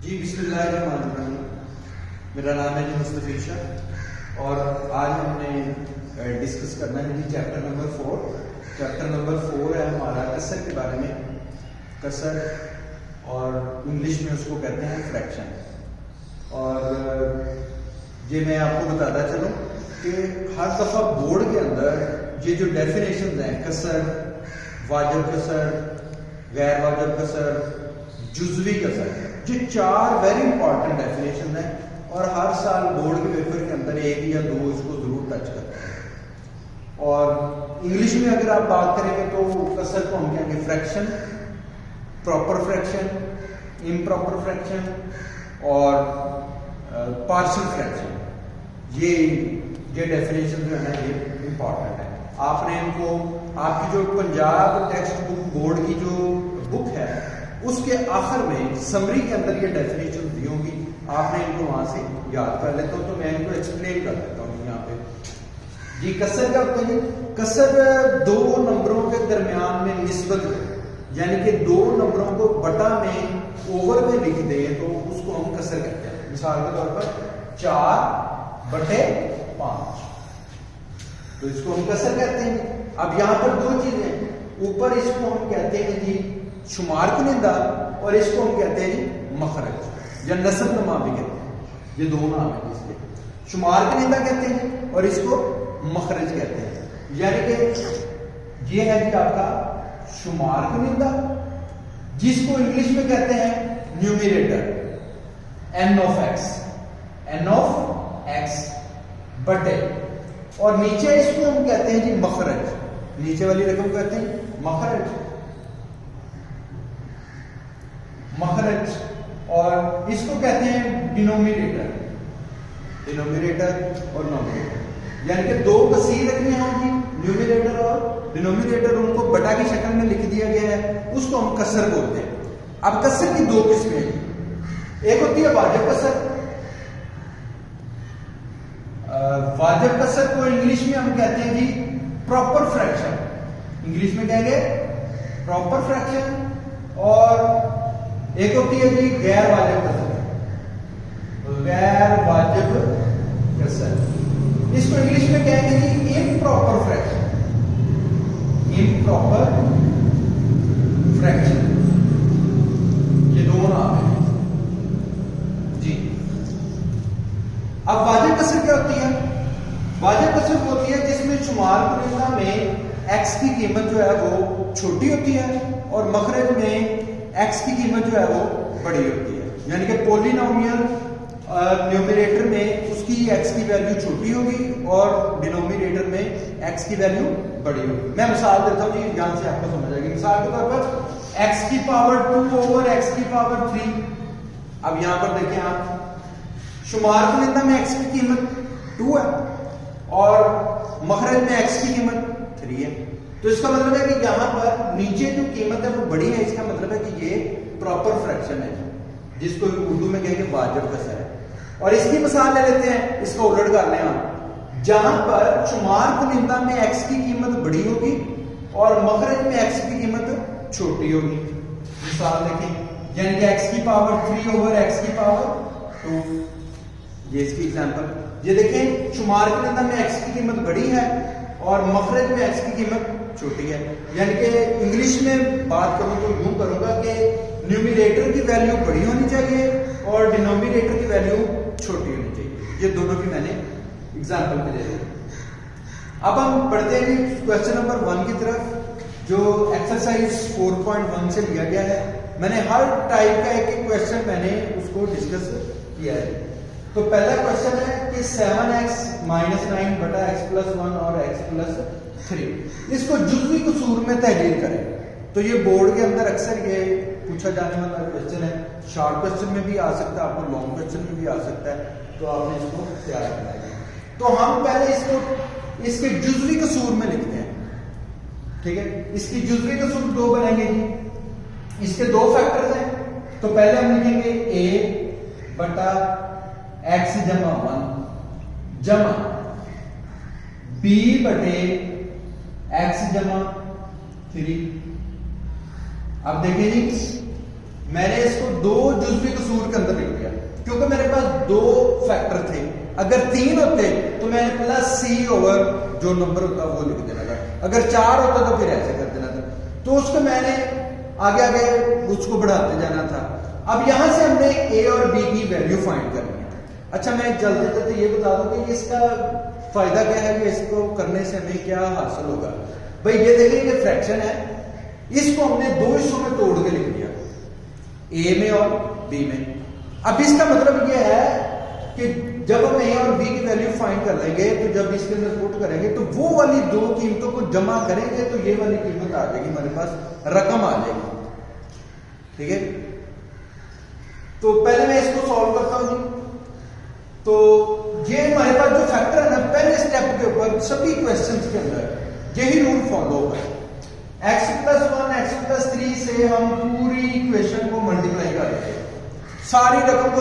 जी बिस्मिल्लाहिर्रहमानिर्रहीम। मेरा नाम है जी मुस्तफ़ी शाह और आज हमने डिस्कस करना है जी चैप्टर नंबर 4। चैप्टर नंबर 4 है हमारा कसर के बारे में। कसर और इंग्लिश में उसको कहते हैं फ्रैक्शन। और ये मैं आपको बताता चलूँ कि हर दफ़ा बोर्ड के अंदर ये जो डेफिनेशन हैं कसर, वाजिब कसर, गैर वाजिब कसर, जुज़वी कसर, ये 4 वेरी इंपॉर्टेंट डेफिनेशन है और हर साल बोर्ड के पेपर के अंदर 1 या 2 इसको जरूर टच करते हैं। और इंग्लिश में अगर आप बात करेंगे तो कसर को हम कहेंगे fraction, proper fraction, improper fraction और पार्शियल फ्रैक्शन। ये डेफिनेशन जो है ना ये इंपॉर्टेंट है। आपने इनको आपकी जो पंजाब टेक्स्ट बुक बोर्ड की जो बुक है उसके आखिर में समरी के अंदर ये डेफिनेशन दी होगी, आपने इनको वहां से याद कर लेता हूं। तो मैं इनको एक्सप्लेन कर देता हूँ यहाँ पे। जी कसर क्या होता है? कसर 2 नंबरों के दरमियान में निस्बत, यानी कि 2 नंबरों को बटा में ओवर में लिख दे तो उसको हम कसर कहते हैं। मिसाल के तौर पर 4/5, तो इसको हम कसर कहते हैं। अब यहाँ पर 2 चीजें, ऊपर इसको हम कहते हैं जी शुमार कुनिंदा और इसको हम कहते हैं जी मखरज या नस्ब नुमा भी कहते हैं। ये 2 नाम है इसके। शुमार कुनिंदा कहते हैं और इसको मखरज कहते हैं। यानी कि ये है जी आपका शुमार कुनिंदा, जिसको इंग्लिश में कहते हैं न्यूमरेटर n of x बटे, और नीचे इसको हम कहते हैं जी मखरज। नीचे वाली रकम कहते हैं मखरज, और इसको कहते हैं डिनोमिनेटर और नोमिनेटर। यानी कि 2 कसीर रकमें होंगी, न्यूमरेटर और डिनोमिनेटर, उनको बटा की शक्ल में लिख दिया गया है, उसको हम कसर बोलते हैं। अब कसर की 2 किस्में हैं। एक होती है वाजिब कसर। वाजिब कसर को इंग्लिश में हम कहते हैं जी प्रॉपर फ्रैक्शन। इंग्लिश में कहेंगे प्रॉपर फ्रैक्शन। और एक होती है जी गैर वाजिब कसर। गैर वाजिब कसर, इसको इंग्लिश में कहेंगे जी इम्प्रॉपर फ्रैक्शन। इम्प्रॉपर फ्रैक्शन, ये 2 नाम है जी। अब वाजिब कसर क्या होती है? वाजिब कसर होती है जिसमें शुमार कुनिंदा में x की कीमत जो है वो छोटी होती है और मखरज में x की कीमत जो है वो बड़ी होती है। यानी कि पॉलिनोमियल न्यूमरेटर में उसकी x की वैल्यू छोटी होगी और डिनोमिनेटर में x की वैल्यू बड़ी होगी। मैं मिसाल देता हूँ जी, यहां से आपको समझ आएगी। मिसाल के तौर पर x की पावर 2 ओवर x की पावर 3। अब यहां पर देखिए आप, शुमार कुनिंदा में x की कीमत 2 है और मखरज में x की कीमत 3 है। तो इसका मतलब है कि यहां पर नीचे जो कीमत है वो बड़ी है। इसका मतलब है कि ये प्रॉपर फ्रैक्शन है, जिसको उर्दू में कहेंगे वाजिब कसर है। और इसकी मिसाल ले लेते हैं, इसको उलट कर लें हम। जहां पर शुमार कुनिंदा में x की कीमत बड़ी होगी और मखरज में x की कीमत छोटी होगी। मिसाल देखें, यानी कि x की पावर 3 ओवर x की पावर 2। ये इसकी एग्जांपल। ये देखें, शुमार कुनिंदा में x की कीमत बड़ी है और मखरज में x की कीमत छोटी है। यानी कि इंग्लिश में बात करूं तो यूं करूंगा कि न्यूमरेटर की वैल्यू बड़ी होनी चाहिए और डिनोमिनेटर की वैल्यू छोटी होनी चाहिए। ये दोनों की मैंने एग्जांपल पे ले ली। अब हम बढ़ते हैं क्वेश्चन नंबर 1 की तरफ, जो एक्सरसाइज 4.1 से लिया गया है। मैंने हर टाइप का एक क्वेश्चन मैंने उसको डिस्कस किया है। तो पहला क्वेश्चन है कि 7x - 9 बटा x + 1 और x + 3, इसको जुज़वी कसूर में तहलील करें। तो ये बोर्ड के अंदर अक्सर ये पूछा जाने वाला क्वेश्चन है। शॉर्ट क्वेश्चन में भी आ सकता है, आपको लॉन्ग क्वेश्चन में भी आ सकता है, तो आपने इसको तैयार करना है। तो हम पहले इसको इसके जुज़वी कसूर में लिखते हैं, ठीक है। इसकी जुज़वी कसूर 2 बनेंगे जी। इसके 2 फैक्टर्स हैं, तो पहले हम लिखेंगे a बटा x - 1 जमा b बटे x - 3। अब देखिए जी, मैंने इसको दो जुज़वी कसूर के अंदर लिख दिया, क्योंकि मेरे पास दो फैक्टर थे। अगर 3 होते तो मैंने प्लस सी ओवर जो नंबर होता वो लिख देना था, अगर 4 होता तो फिर ऐसे कर देना था। तो उसको मैंने आगे आगे उसको बढ़ाते जाना था। अब यहां से हमने ए और बी की वैल्यू फाइंड करनी है। अच्छा, मैं चलते चलते ये बता दूं कि इसका फायदा क्या है, कि इसको करने से हमें क्या हासिल होगा। भाई ये देखिए, ये फ्रैक्शन है, इसको हमने दो हिस्सों में तोड़ के लिख दिया, ए में और बी में। अब इसका मतलब ये है कि जब हम ए और बी की वैल्यू फाइंड कर लेंगे, तो जब इसके अंदर पुट करेंगे तो वो वाली दो कीमतों को जमा करेंगे तो ये वाली कीमत आ जाएगी, हमारे पास रकम आ जाएगी। ठीक है, तो पहले मैं इसको सॉल्व करता हूं जी। तो ये हमारे पास जो फैक्टर है ना, पहले स्टेप के ऊपर सभी क्वेश्चंस के अंदर यही रूल फॉलो होगा। x + 1 x + 3 से हम पूरी इक्वेशन को मल्टीप्लाई कर देंगे, सारी रकम को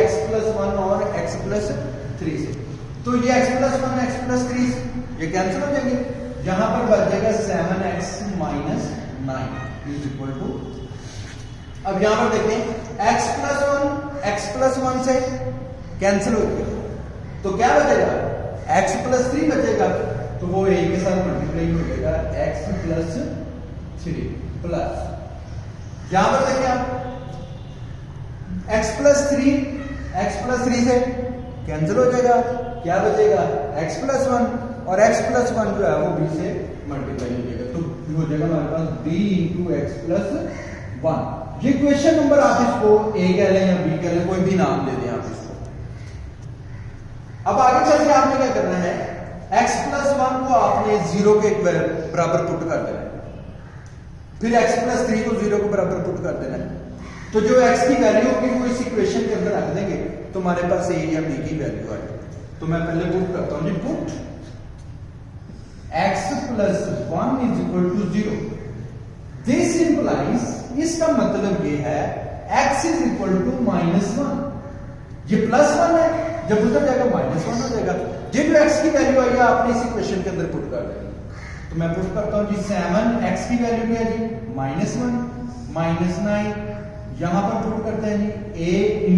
x + 1 और x + 3 से। तो ये x + 1 x + 3 ये कैंसिल हो जाएंगे, यहां पर बच जाएगा 7x - 9 = अब यहां पर देखें x + 1 से कैंसिल हो गया, तो क्या बचेगा, x + 3 बचेगा, तो वो a के साथ मल्टीप्लाई हो जाएगा x + 3 प्लस, यहां पर देखें आप x + 3 से कैंसिल हो जाएगा, क्या बचेगा x + 1 और x + 1 जो है वो b से मल्टीप्लाई हो जाएगा, तो हो जाएगा हमारे पास b × x + 1। ये क्वेश्चन नंबर आप इसको a कह लें या b कह लें, कोई भी नाम दे दें आप इसको। अब आगे चलकर आपने क्या करना है, x + 1 को आपने 0 के बराबर पुट कर देना है, फिर x + 3 को 0 के बराबर पुट कर देना है। तो जो x की वैल्यू होगी वो इस इक्वेशन के अंदर रख देंगे, तो हमारे पास a या b की वैल्यू आएगी। तो मैं पहले पुट करता हूं जी, पुट x + 1 = 0। दिस इंप्लाइज, इसका मतलब ये है x = -1, ये +1 है, जब उधर जाएगा -1 हो जाएगा। ये जो x की वैल्यू आई है आपने इस इक्वेशन के अंदर पुट कर देनी। तो मैं पुट करता हूं जी, 7x की वैल्यू क्या है जी, -1 - 9, यहां पर पुट करते हैं जी a ×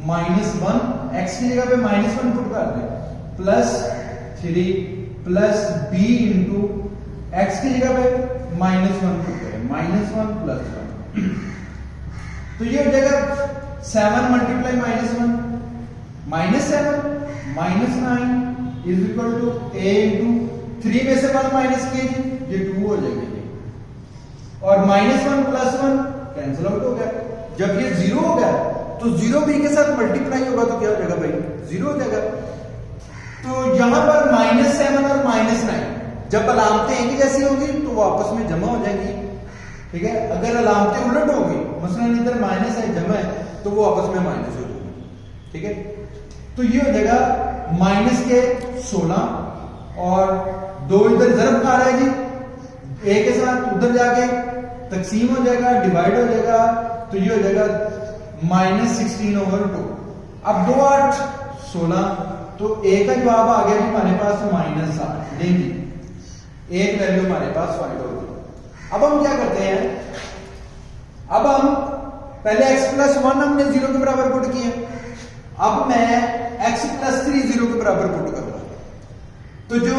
-1, x की जगह पे -1 पुट कर दें, +3 प्लस b × x की जगह पे -1 पुट करें, -1 + 1, तो ये हो जाएगा 7 × -1 -7 - 9 = a × 3 में से 1 माइनस कीजिए, ये 2 हो जाएगा जी, और -1 + 1 कैंसिल आउट हो गया। जब ये 0 हो गया तो 0 b के साथ मल्टीप्लाई होगा तो क्या हो जाएगा भाई, 0 हो जाएगा। तो यहां पर -7 और -9 जब अलामतें एक जैसी होगी तो वो आपस में जमा हो जाएंगी, ठीक है। अगर अलामतें उलट होगी, मसलन इधर माइनस है जमा है, तो वो आपस में माइनस हो जाएगी, ठीक है। तो ये हो जाएगा -16 और 2 इधर ज़रब खा रहा है जी, a के साथ उधर जाके तकसीम हो जाएगा, डिवाइड हो जाएगा, तो ये हो जाएगा -16/2। अब 2 8 16, तो a का जवाब आ गया जी हमारे पास -8। देंगे एक वैल्यू हमारे पास फाइंड होगी। अब हम क्या करते हैं, अब हम पहले x + 1 हमने 0 के बराबर पुट किया, अब मैं x + 3 0 के बराबर पुट करूंगा, तो जो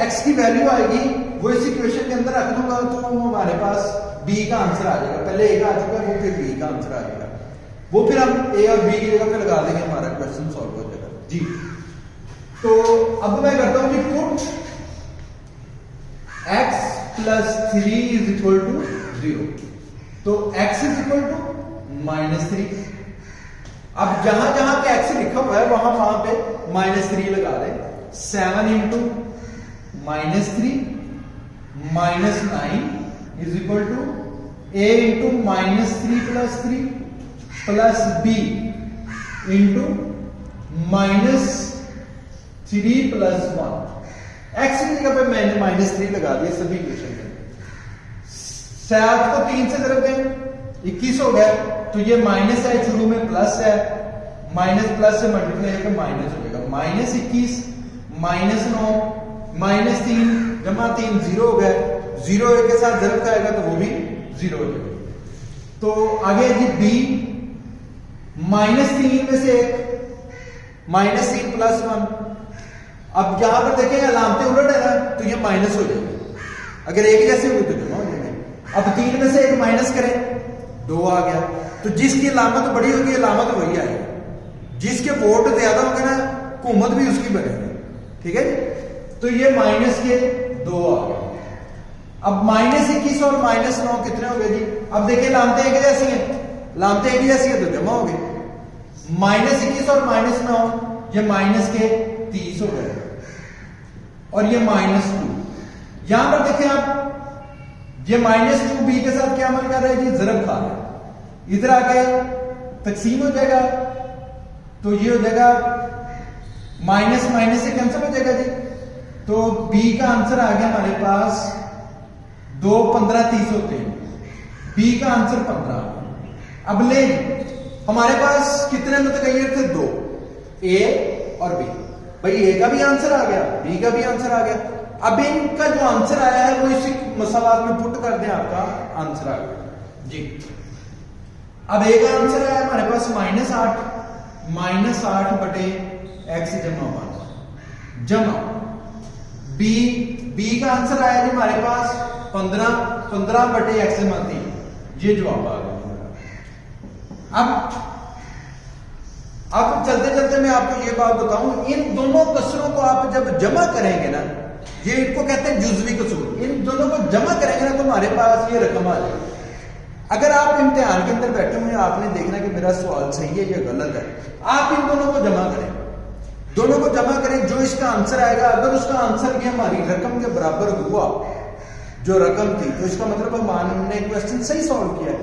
x की वैल्यू आएगी वो इस इक्वेशन के अंदर रख दूंगा, तो हमारे पास b का आंसर आ जाएगा। पहले a का आ चुका है, वो फिर b का आंसर आ जाएगा, वो फिर हम a और b की जगह पे लगा देंगे, हमारा क्वेश्चन सॉल्व हो जाएगा जी। तो अब मैं करता हूं कि पुट x + 3 = 0, तो x = -3। अब जहां जहां पे x लिखा हुआ है वहां पे -3 लगा दें। 7 × -3 - 9 = a × -3 + 3 प्लस b × -3 + 1। x की जगह पे मैंने -3 लगा दिया सभी इक्वेशन में। 7 को 3 से ज़रब दें, 21 हो गया, तो ये माइनस है, शुरू में प्लस है, माइनस प्लस से मल्टीप्लाई करके माइनस हो जाएगा, -21 -9 -3 जमा 3 0 हो गया, 0 a के साथ ज़रब खाएगा तो वो भी 0 हो जाएगा। तो तो आगे जी बी -3 में से 1, -3 + 1। अब यहां पर देखें अलामतें उलट है ना, तो ये माइनस हो जाएगी। अगर एक जैसे हुई तो जमा हो जाएंगे। अब 3 में से 1 माइनस करें, 2 आ गया। तो जिसकी अलामत बड़ी होगी अलामत वही आएगी, जिसके वोट ज्यादा होंगे ना हुकूमत भी उसकी बनेगी। ठीक है जी। तो ये माइनस के 2 आ गए। अब -21 और -9 कितने हो गए जी? अब देखिए लामतें एक जैसी हैं, लामतें एक जैसी है तो जमा हो गए। -21 और -9 ये माइनस के 30 हो गए और ये -2। यहां पर देखें आप, ये -2 बी के साथ क्या अमल कर रहा है जी? ज़रब खा रहा है। इधर आके तकसीम हो जाएगा तो ये हो जाएगा माइनस माइनस से कैंसिल हो जाएगा जी। तो बी का आंसर आ गया हमारे पास 2, 15, 30 होते हैं। बी का आंसर 15। अब ले हमारे पास कितने मुतगय्यर थे? 2, ए और बी। भाई ए का भी आंसर आ गया, बी का भी आंसर आ गया। अब इनका जो आंसर आया है वो इसी मसलात में पुट कर दें, आपका आंसर आ गया जी। अब ए का आंसर आया हमारे पास -8 बटे x जमा 1 जमा बी का आंसर आया जी हमारे पास 15 बटे x जमा 3। ये जवाब आ गया। अब चलते चलते मैं आपको ये बात बताऊं, इन दोनों कसरों को आप जब जमा करेंगे ना, ये इनको कहते हैं जुज़वी कसूर। इन दोनों को जमा करेंगे ना तो हमारे पास ये रकम आ जाएगी। अगर आप इम्तिहान के अंदर बैठे हुए हैं, आपने देखना कि मेरा सवाल सही है या गलत है, आप इन दोनों को जमा करें, दोनों को जमा करें। जो इसका आंसर आएगा, अगर उसका आंसर भी हमारी रकम के बराबर हुआ जो रकम थी, तो इसका मतलब हमने क्वेश्चन सही सॉल्व किया है।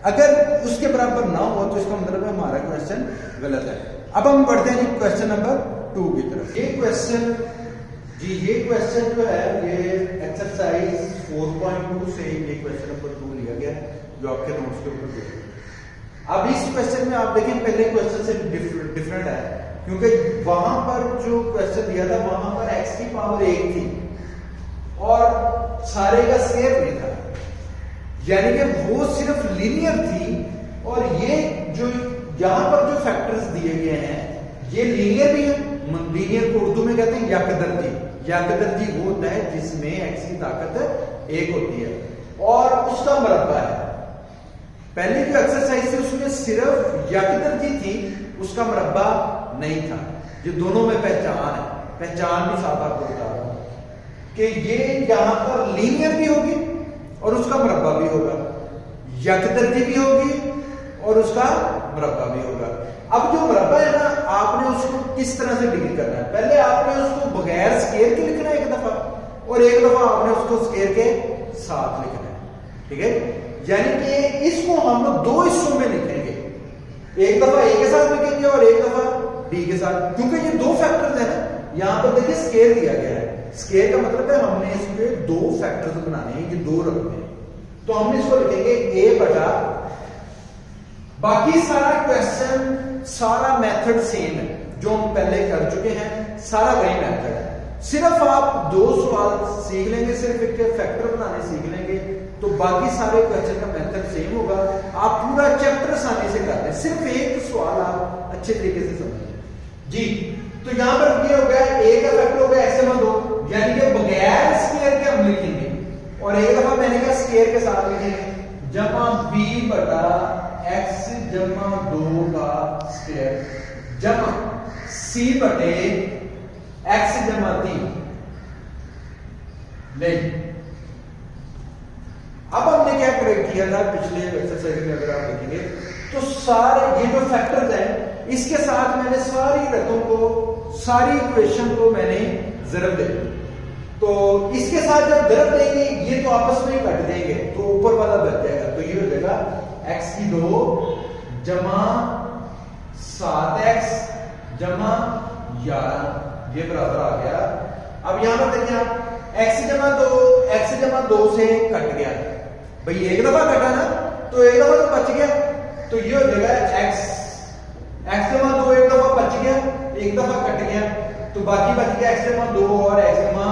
अगर उसके बराबर ना हुआ तो इसका मतलब हमारा क्वेश्चन गलत है। अब हम बढ़ते हैं जी क्वेश्चन नंबर 2 की तरफ। ये क्वेश्चन जो है ये एक्सरसाइज 4.2 से ये क्वेश्चन नंबर 2 लिया गया जो आपके नोट्स के ऊपर दिया गया। अब इस क्वेश्चन में आप देखें पहले क्वेश्चन से डिफरेंट है, क्योंकि वहां पर जो क्वेश्चन दिया था वहां पर x की पावर 1 थी और सारे का स्क्वायर नहीं था, यानी कि वो सिर्फ लीनियर थी। और ये जो यहां पर जो फैक्टर्स दिए गए हैं ये लीनियर भी है। लीनियर को उर्दू में कहते हैं यकदर्जी। यकदर्जी वो होता है जिसमें x की ताकत 1 होती है और उसका मरब्बा है। पहले जो एक्सरसाइज थी उसमें सिर्फ यकदर्जी थी, उसका मरब्बा नहीं था। ये दोनों में पहचान है, पहचान भी साथ आपको बता रहा हूं कि ये यहां पर लीनियर भी होगी और उसका मरब्बा भी होगा, यकदर्जी भी होगी और उसका मरब्बा भी होगा। अब जो मरब्बा है ना, आपने उसको किस तरह से डील करना है? पहले आपने उसको बगैर स्केयर के लिखना है एक दफा, और एक दफा आपने उसको स्केयर के साथ लिखना है। ठीक है, यानी कि इसको हम लोग 2 हिस्सों में लिखेंगे, एक दफा ए के साथ लिखेंगे और एक दफा बी के साथ, क्योंकि ये 2 फैक्टर्स है ना। यहां पर देखिए स्केयर दिया गया है, स्केयर का मतलब है हमने इसके 2 फैक्टर्स बनाने हैं, ये 2 रकमें हैं, तो हमने इसको लिखेंगे a बटा, बाकी सारा क्वेश्चन सारा मेथड सेम है जो हम पहले कर चुके हैं, सारा वही मेथड है। सिर्फ आप 2 सवाल सीख लेंगे, सिर्फ एक फैक्टर बनाने सीख लेंगे, तो बाकी सारे क्वेश्चन का मेथड सेम होगा। आप पूरा चैप्टर आसानी से कर लें, सिर्फ एक सवाल आप अच्छे तरीके से समझें जी। तो यहां पर ये हो गया a का फैक्टर हो गया x जमा 2, यानी कि बगैर स्क्वायर के हम लिखेंगे, और एक दफा मैंने कहा स्क्वायर के साथ लिखेंगे जमा b बटा x जमा 2 का स्क्वायर जमा c बटे x जमा 3। नहीं, अब हमने क्या किया था पिछले एक्सरसाइज में, अगर आप देखेंगे तो सारे ये जो फैक्टर्स हैं इसके साथ मैंने सारी रकम को, सारी इक्वेशन को मैंने ज़रब दे दी। तो इसके साथ जब ज़रब देंगे ये तो आपस में ही कट देंगे, तो ऊपर वाला बच जाएगा, तो ये हो जाएगा x की 2 जमा 7x जमा 11, ये बराबर आ गया। अब यहां पर देखिए आप x जमा 2 से कट गया, भाई एक दफा कटा ना, तो एक दफा तो बच गया, तो ये हो जाएगा x जमा 2 एक दफा बच गया, एक दफा कट गया, तो बाकी बच गया x जमा 2 और x जमा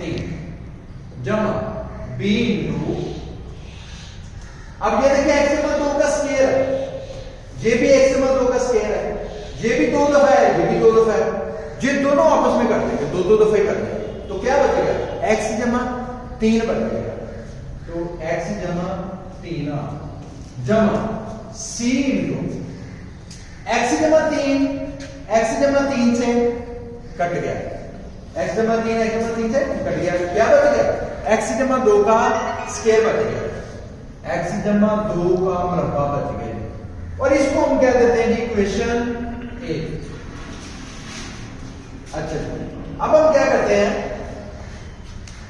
3 जमा b इंटू, अब ये देखिए x जमा 2 का स्क्वायर है, ये भी 2 दफा है, ये भी 2 दफा है, ये दोनों आपस में कर देंगे, 2 2 दफे कर देंगे, तो क्या बचेगा x जमा 3 बचेगा। तो x जमा 3 जमा c इंटू x जमा 3 से कट गया, x जमा 3 से कट गया, क्या बच गया x जमा 2 का स्क्वायर बच गया, x जमा 2 का मरबा बच गया, और इसको हम क्या देते हैं जी इक्वेशन ए। अच्छा अब हम क्या करते हैं,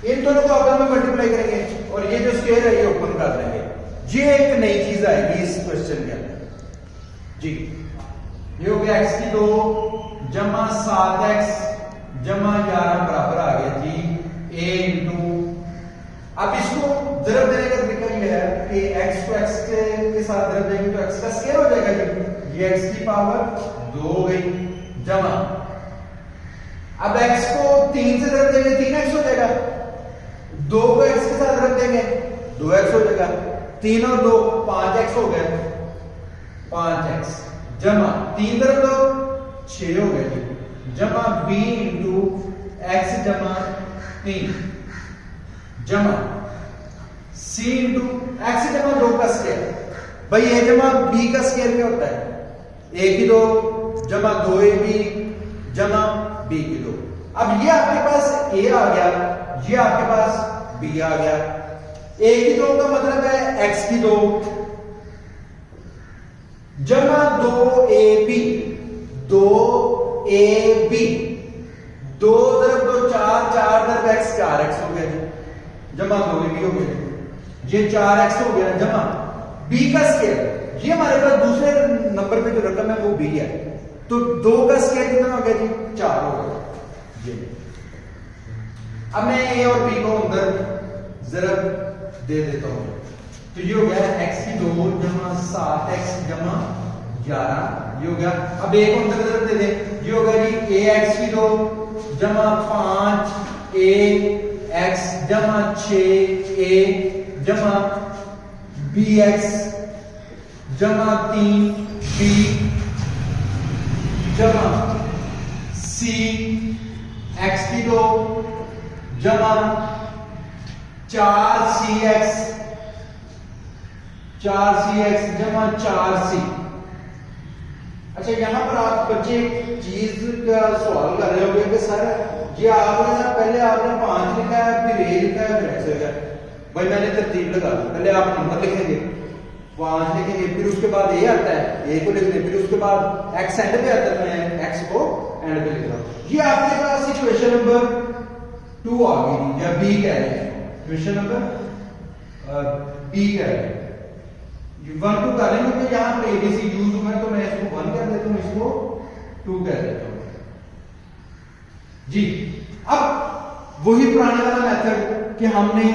इन दोनों को आपस में मल्टीप्लाई करेंगे और ये जो स्क्वायर है ये ओपन कर देंगे, ये एक नई चीज आएगी इस क्वेश्चन के अंदर जी। ये हो गया x की 2 जमा 7x जमा 11 बराबर आ गया जी a इंटू, अब इसको दरब देने का तरीका ये है कि x को x के साथ दरब देंगे तो x का स्क्वायर हो जाएगा जी, ये x की पावर 2 हो गई, जमा अब x को 3 से दरब देंगे 3x हो जाएगा, 2 को x के साथ दरब देंगे 2x हो जाएगा, 3 और 2 5x हो गए, 5x जमा 3 दरब 2 6 हो गए जी, जमा b इंटू x जमा 3 जमा c इंटू x जमा 2 का स्क्वायर, भाई a जमा b का स्क्वायर क्या होता है, a की 2 जमा 2ab जमा b की 2। अब ये आपके पास a आ गया, ये आपके पास b आ गया, a की 2 का मतलब है x की 2 जमा 2ab 2ab 2 दरब 2 4 4 दरब x 4x हो गया जी, जमा 2ab हो गया, ये 4x हो गया, जमा b का स्क्वायर, ये हमारे पास दूसरे नंबर पे जो रकम है वो b है, तो 2 का स्क्वायर कितना हो गया जी 4 हो गया ये। अब मैं a और b को अंदर जरब दे देता हूं, तो ये हो गया x की 2 जमा 7x जमा 11, ये हो गया, अब a को अंदर जरब दे दे, ये हो गया जी ax की 2 जमा 5ax जमा 6a जमा bx जमा 3b जमा c x की 2 जमा 4cx जमा 4c। अच्छा यहां पर आप बच्चे एक चीज का सवाल कर रहे होंगे कि सर ये आपने ना पहले आपने 5 लिखा है फिर a लिखा है फिर x लिखा है, भाई मैंने तरतीब लगा दी, पहले आप नंबर लिखेंगे 5 लिखेंगे, फिर उसके बाद a आता है, a को लिख दें, फिर उसके बाद x एंड पे आता है, मैं x को एंड पे लिख रहा हूं। ये आपके पास इक्वेशन नंबर 2 आ गई या b कह रहे हैं, इक्वेशन नंबर b कह रहे हैं, 1 2 कर लेंगे क्योंकि यहां पर abc यूज हुआ है, तो मैं इसको 1 कर देता हूं, इसको 2 कह देता हूं जी। अब वही पुराने वाला मेथड कि हमने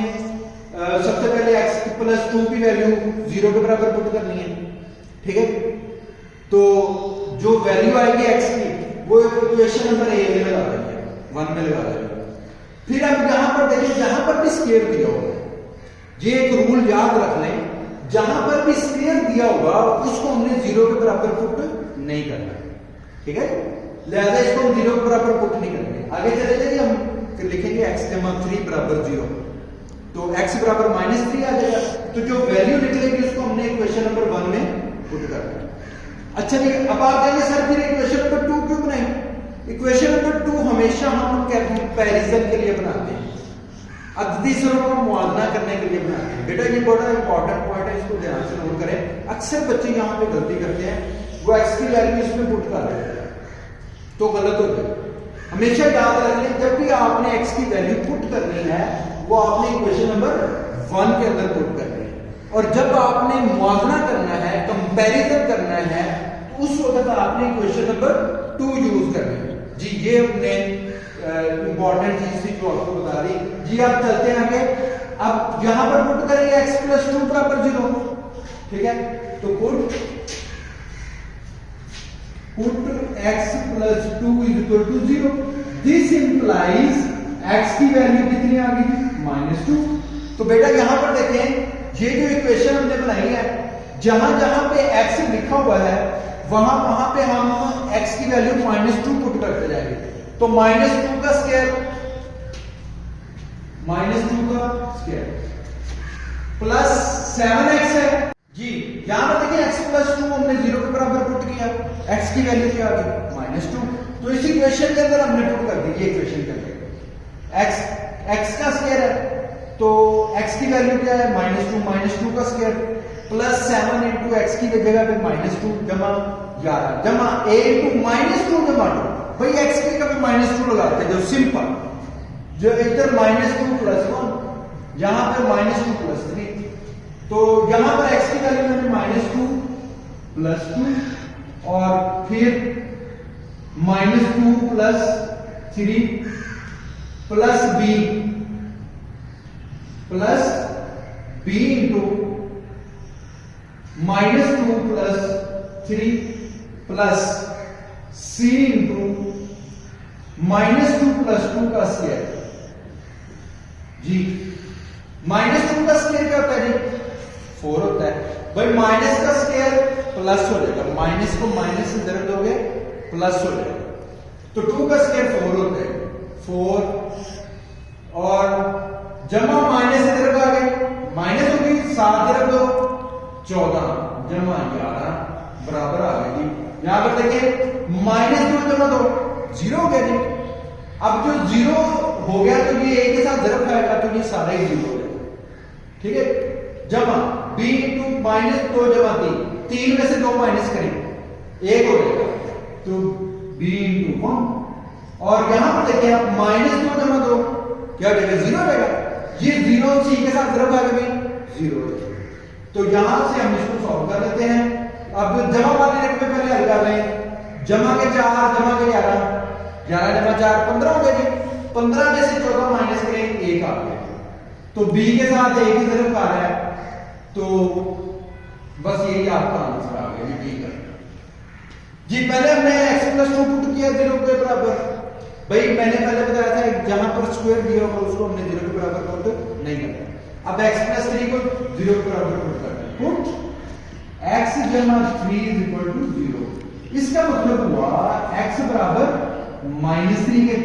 सबसे पहले x प्लस 2 की वैल्यू 0 के बराबर पुट करनी है, ठीक है, तो जो वैल्यू आएगी x की वो इक्वेशन नंबर a में लगा देंगे, 1 में लगा देंगे। फिर अब यहां पर देखिए, जहां पर भी स्क्वायर दिया होगा, ये एक रूल याद रख लें, जहां पर भी स्क्वायर दिया होगा उसको हमने 0 के बराबर पुट नहीं करना, ठीक है, लिहाजा इसको हम 0 के बराबर पुट नहीं करेंगे। आगे चले जाइए, हम फिर लिखेंगे x जमा 3 बराबर 0, तो x बराबर -3 आ जाएगा, तो जो वैल्यू निकलेगी उसको हमने इक्वेशन नंबर 1 में पुट करना है। अच्छा जी, अब आप कहेंगे सर फिर इक्वेशन नंबर 2 क्यों बनाई? इक्वेशन नंबर 2 हमेशा हम कंपैरिजन के लिए बनाते हैं, अददी सरों का मुआवजा करने के लिए बनाते हैं। बेटा ये बड़ा इंपॉर्टेंट पॉइंट है, इसको ध्यान से नोट करें। अक्सर बच्चे यहाँ पे गलती करते हैं, वो x की वैल्यू इसमें पुट कर देते हैं तो गलत होता है। हमेशा याद रखें, जब भी आपने x की वैल्यू पुट करनी है वो आपने इक्वेशन नंबर 1 के अंदर पुट करनी है, और जब आपने मुआवजा करना है, कंपैरिजन करना है, तो उस वक्त आपने इक्वेशन नंबर 2 यूज करना है जी। ये हमने इंपॉर्टेंट चीज थी जो आपको बता दी जी। आप चलते हैं आगे, अब यहां पर पुट करेंगे x प्लस 2 बराबर 0, ठीक है, तो put x plus 2 is equal to 0। This implies x की वैल्यू कितनी आ गई? -2। तो बेटा यहां पर देखें, ये जो इक्वेशन हमने बनाई है, जहां जहां पे x लिखा हुआ है वहां पे हम x की वैल्यू -2 पुट करते जाएंगे। तो -2 का स्क्वायर प्लस 7x है जी। यहां पर देखिए x + 2 हमने 0 के बराबर पुट किया, x की वैल्यू क्या आ गई -2। तो इस इक्वेशन के अंदर हमने पुट कर दी, ये इक्वेशन के अंदर x का स्क्वायर है, तो x की वैल्यू क्या है -2 का स्क्वायर प्लस 7 इंटू x की जगह पे -2 जमा 11 जमा a इंटू -2 जमा 2। भाई x की कभी -2 लगाते हैं, जो सिंपल, जो इधर -2 प्लस 1, यहां पे -2 प्लस 3, तो यहां पर x की वैल्यू मैंने -2 प्लस 2 और फिर -2 plus 3 plus b into -2 plus 3 plus c into -2 plus 2 का स्क्वायर जी। -2 का स्क्वायर क्या होता है जी 4 होता है। भाई माइनस का स्क्वायर प्लस हो जाएगा, माइनस को माइनस से जड़ दोगे प्लस हो जाएगा, तो 2 का स्क्वायर 4 होता है, 4 और जमा माइनस से जड़ आ गए, माइनस होगी 7 जड़ दो 14 जमा 11 बराबर आ गया जी। यहां पर देखिए -2 जमा 2 0 हो गया जी। अब जो 0 हो गया तो ये a के साथ जड़ खाएगा, तो ये सारा ही 0 हो गया, ठीक है। जमा b इंटू -2 जमा 3 में से 2 माइनस करें 1 हो जाएगा, तो b इंटू 1 और यहां पर देखिए आप -2 जमा 2 क्या हो जाएगा 0 हो जाएगा। ये 0 c के साथ जड़ खाएगा भी 0 हो जाएगा। तो यहां से हम इसको सॉल्व कर लेते हैं। अब जमा वाले रेट में पहले हल कर रहे हैं, जमा के 4 जमा के 11 11 जमा 4 15 हो गया जी। 15 में से 14 माइनस करें 1 आ गया, तो b के साथ a की तरफ आ रहा है, तो बस यही आपका आंसर आ गया जी, b जी। पहले हमने x + 2 पुट किया 0 के बराबर। भाई मैंने पहले बताया था जहां पर स्क्वायर दिया होगा उसको हमने 0 के बराबर पुट नहीं करना। अब x + 3 को 0 के बराबर पुट करना है, पुट x जमा 3 = 0। इसका मतलब हुआ x बराबर -3 के,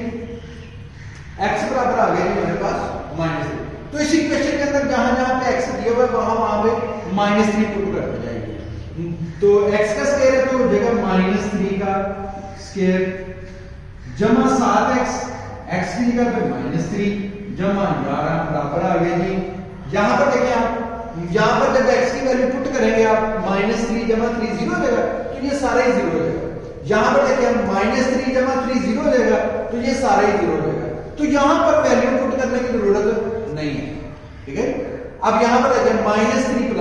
x बराबर आ गया हमारे पास -3। तो इस इक्वेशन के अंदर जहां जहां पे x दिया हुआ है वहां पे -3 पुट करते जाएंगे। तो x का स्क्वायर है तो हो जाएगा -3 का स्क्वायर जमा 7x, x की जगह पे -3 जमा 11 बराबर आ गया जी। यहां पर देखिए आप, यहां पर जब x की वैल्यू पुट करेंगे आप -3 जमा 3 0 हो जाएगा, तो ये सारा ही 0 हो जाएगा। यहां पर देखिए हम -3 जमा 3 0 हो जाएगा, तो ये सारा ही 0 हो जाएगा। तो यहां पर वैल्यू पुट करने की जरूरत नहीं है, ठीक है। अब यहां पर देखिए -3 + 2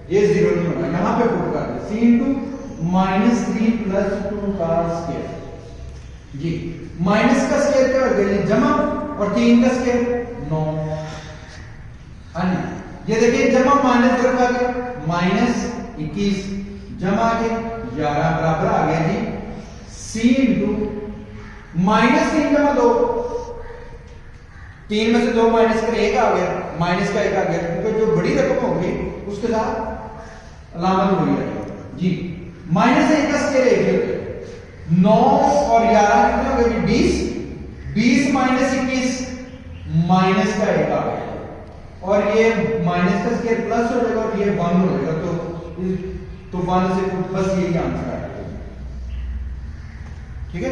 ये 0 नहीं होगा, यहां पे पुट कर दे c * -3 + 2 का स्क्वायर जी। माइनस का स्क्वायर क्या हो गया जमा और 3 का स्क्वायर 9। ये देखिए जमा माइनस तरफ आ गया -21 जमा के 11 बराबर आ गया जी c * -3 जमा 2, 3 में से 2 माइनस कर 1 आ गया, माइनस का 1 आ गया, क्योंकि जो बड़ी रकम होगी उसके साथ अलामत हुई है जी। -1 का स्क्वायर 1 होता है, 9 और 11 कितने हो गए जी 20 -21 माइनस का 1 आ गया, और ये माइनस का स्क्वायर प्लस हो जाएगा और ये 1 हो जाएगा, तो 1 से बस यही आंसर आएगा, ठीक है।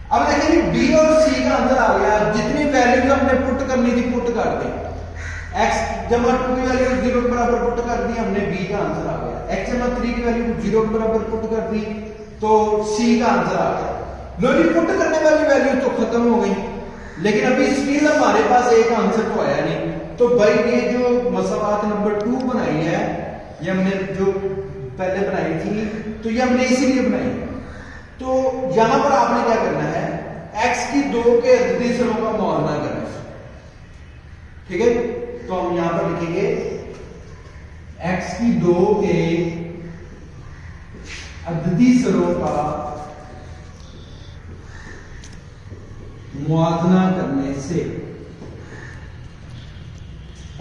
अब देखिए बी और सी का आंसर आ गया। जितनी वैल्यूज हमने पुट करनी थी पुट कर दी, x जमा 2 की वैल्यू 0 के बराबर पुट कर दी हमने, बी का आंसर आ गया। x जमा 3 की वैल्यू 0 के बराबर पुट कर दी, तो सी का आंसर आ गया। लो जी, पुट करने वाली वैल्यू तो खत्म हो गई, लेकिन अभी स्टिल हमारे पास एक आंसर तो आया नहीं। तो भाई ये जो मसवात नंबर 2 बनाई है, ये हमने जो पहले बनाई थी, तो ये हमने इसीलिए बनाई है। तो यहां पर आपने क्या करना है, x की 2 के अदिशरों का मुआवजा करना है, ठीक है। तो हम यहां पर लिखेंगे x की 2 के अदिशरों का मुआवजा करने से,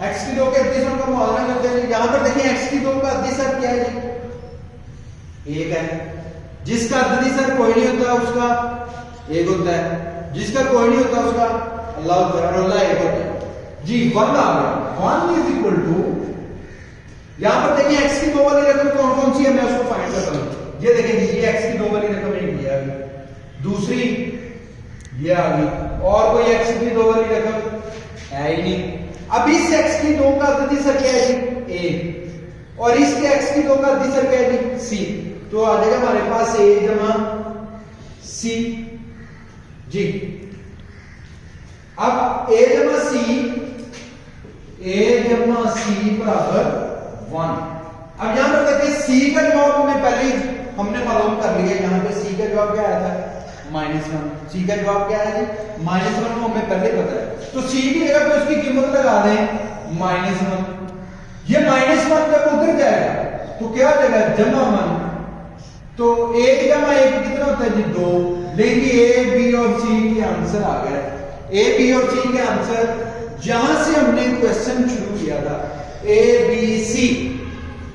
x की 2 के अदिशरों का मुआवजा करते हैं। यहां पर देखिए x की 2 का अदिशर क्या है जी, एक है, जिसका अददी सर कोई नहीं होता उसका एक होता है, जिसका कोई नहीं होता उसका अल्लाह एक होता है जी। 1 आ गया, 1 इज इक्वल टू, यहां पर देखिए x की 2 वाली रकम कौन कौन सी है, मैं उसको फाइंड करता हूं। ये देखिए जी, ये x की 2 वाली रकम एक ये आ गई, दूसरी ये आ गई, और कोई x की 2 वाली रकम है ही नहीं। अब इस x की 2 का अददी सर क्या है जी a, और इसके x की 2 का अददी सर क्या है जी c, तो आ जाएगा हमारे पास a जमा c जी। अब a जमा c बराबर 1। अब यहां पर देखिए c का जवाब हमें पहले ही हमने मालूम कर लिया, यहां पे c का जवाब क्या आया था -1। c का जवाब क्या है जी -1, हमें पहले पता है, तो c की जगह पे उसकी कीमत लगा दें -1। ये -1 जब उधर जाएगा तो क्या हो जाएगा जमा 1, तो 1 जमा 1 कितना होता है जी 2। लेकिन a b और c के आंसर आ गए, a b और c के आंसर जहां से हमने क्वेश्चन शुरू किया था a b c,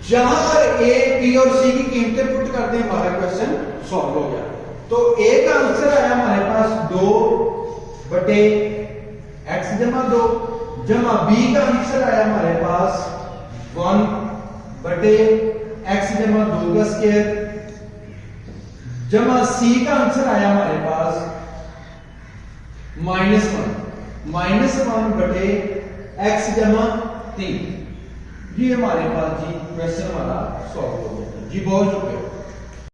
जहां पर a b और c की कीमतें पुट करते हैं हमारा क्वेश्चन सॉल्व हो गया। तो a का आंसर आया हमारे पास 2 बटे x जमा 2, जमा b का आंसर आया हमारे पास 1 बटे x जमा 2 का स्क्वायर, जमा c का आंसर आया हमारे पास -1 बटे x जमा 3। ये हमारे पास जी क्वेश्चन हमारा सॉल्व हो गया जी। बहुत शुक्रिया।